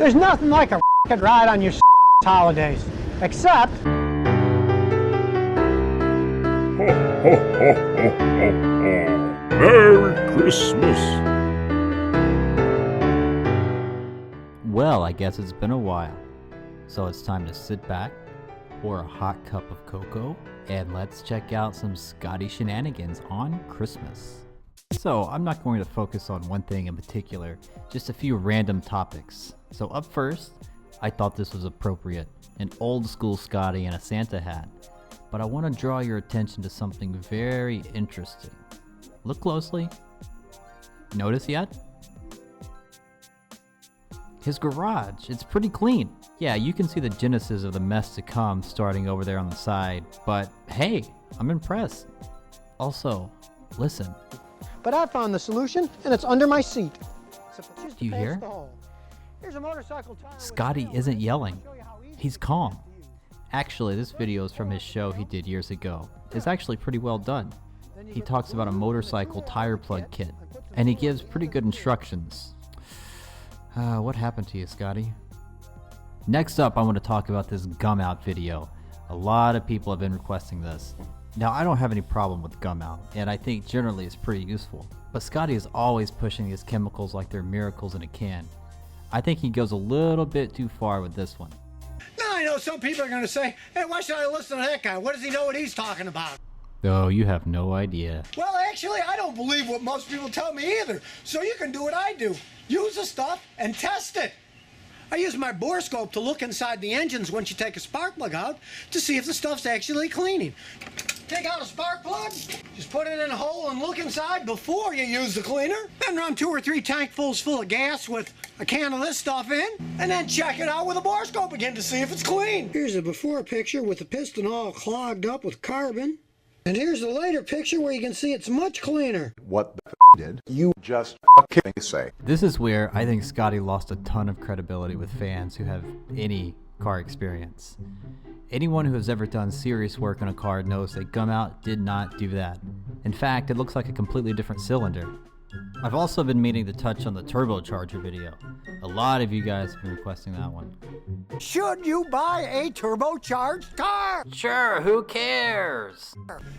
There's nothing like a ride on your holidays, except... Ho, ho, ho, ho, ho, ho. Merry Christmas! Well, I guess it's been a while, so it's time to sit back, pour a hot cup of cocoa, and let's check out some Scotty shenanigans on Christmas. So, I'm not going to focus on one thing in particular, just a few random topics. So up first, I thought this was appropriate, an old school Scotty in a Santa hat. But I want to draw your attention to something very interesting. Look closely. Notice yet? His garage, it's pretty clean. Yeah, you can see the genesis of the mess to come starting over there on the side, but hey, I'm impressed. Also, listen. But I found the solution, and it's under my seat. Do you hear? Here's a motorcycle tire. Scotty isn't yelling. He's calm. Actually, this video is from his show he did years ago. It's actually pretty well done. He talks about a motorcycle tire plug kit, and he gives pretty good instructions. What happened to you, Scotty? Next up, I want to talk about this gum out video. A lot of people have been requesting this. Now, I don't have any problem with gum out, and I think generally it's pretty useful. But Scotty is always pushing these chemicals like they're miracles in a can. I think he goes a little bit too far with this one. Now I know some people are going to say, hey, why should I listen to that guy? What does he know what he's talking about? Oh, you have no idea. Well, actually, I don't believe what most people tell me either. So you can do what I do. Use the stuff and test it. I use my borescope to look inside the engines once you take a spark plug out to see if the stuff's actually cleaning. Take out a spark plug, just put it in a hole and look inside before you use the cleaner. Then run 2 or 3 tankfuls full of gas with a can of this stuff in, and then check it out with a borescope again to see if it's clean. Here's a before picture with the piston all clogged up with carbon. And here's the later picture where you can see it's much cleaner. What the did you just say? This is where I think Scotty lost a ton of credibility with fans who have any car experience. Anyone who has ever done serious work on a car knows that gum out did not do that. In fact, it looks like a completely different cylinder. I've also been meaning to touch on the turbocharger video. A lot of you guys have been requesting that one. Should you buy a turbocharged car? Sure, who cares?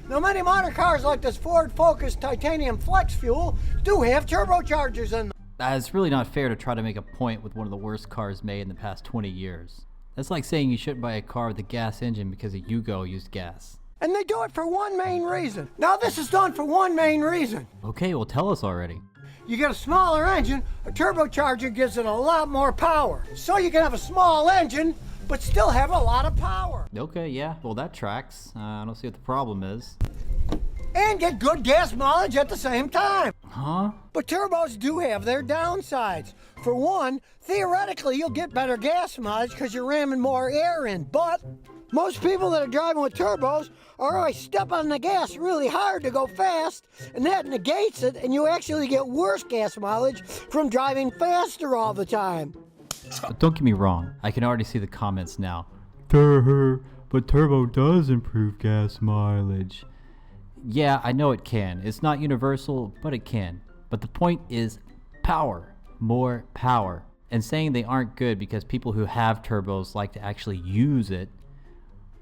Now, many modern cars like this Ford Focus titanium flex fuel do have turbochargers in them. It's really not fair to try to make a point with one of the worst cars made in the past 20 years. That's like saying you shouldn't buy a car with a gas engine because a Yugo used gas. And they do it for one main reason. Now, this is done for one main reason. Okay, well tell us already. You get a smaller engine, a turbocharger gives it a lot more power. So you can have a small engine, but still have a lot of power. Okay, yeah, well that tracks. I don't see what the problem is. And get good gas mileage at the same time. Huh? But turbos do have their downsides. For one, theoretically you'll get better gas mileage because you're ramming more air in, but most people that are driving with turbos are always stepping on the gas really hard to go fast, and that negates it, and you actually get worse gas mileage from driving faster all the time. But don't get me wrong, I can already see the comments now. But turbo does improve gas mileage. Yeah, I know it can. It's not universal, but it can. But the point is power. More power. And saying they aren't good because people who have turbos like to actually use it,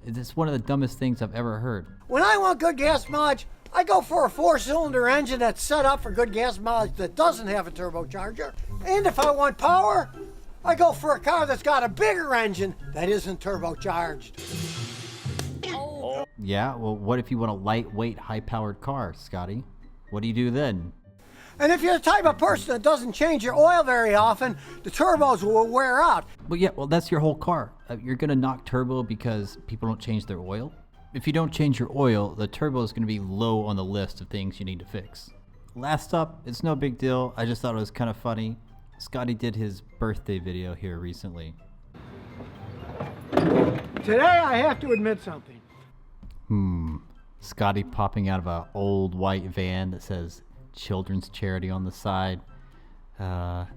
it's one of the dumbest things I've ever heard. When I want good gas mileage, I go for a 4-cylinder engine that's set up for good gas mileage that doesn't have a turbocharger. And if I want power, I go for a car that's got a bigger engine that isn't turbocharged. Yeah, well, what if you want a lightweight, high-powered car, Scotty? What do you do then? And if you're the type of person that doesn't change your oil very often, the turbos will wear out. Well, yeah, well, that's your whole car. You're going to knock turbo because people don't change their oil? If you don't change your oil, the turbo is going to be low on the list of things you need to fix. Last up, it's no big deal. I just thought it was kind of funny. Scotty did his birthday video here recently. Today I have to admit something. Scotty popping out of an old white van that says children's charity on the side.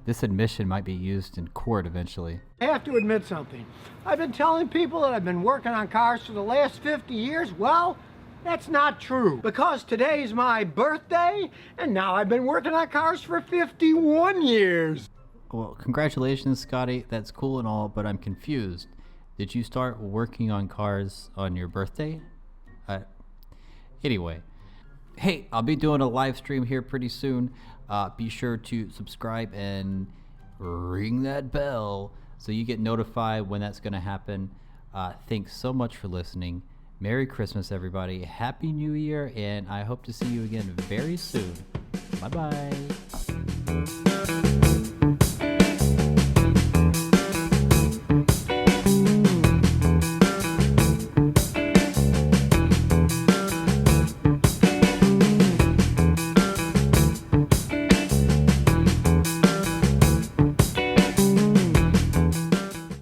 This admission might be used in court eventually. I have to admit something. I've been telling people that I've been working on cars for the last 50 years. Well, that's not true. Because today's my birthday, and now I've been working on cars for 51 years. Well, congratulations, Scotty. That's cool and all, but I'm confused. Did you start working on cars on your birthday? Anyway, hey, I'll be doing a live stream here pretty soon. Be sure to subscribe and ring that bell so you get notified when that's going to happen. Thanks so much for listening. Merry Christmas, everybody. Happy New Year, and I hope to see you again very soon. Bye-bye.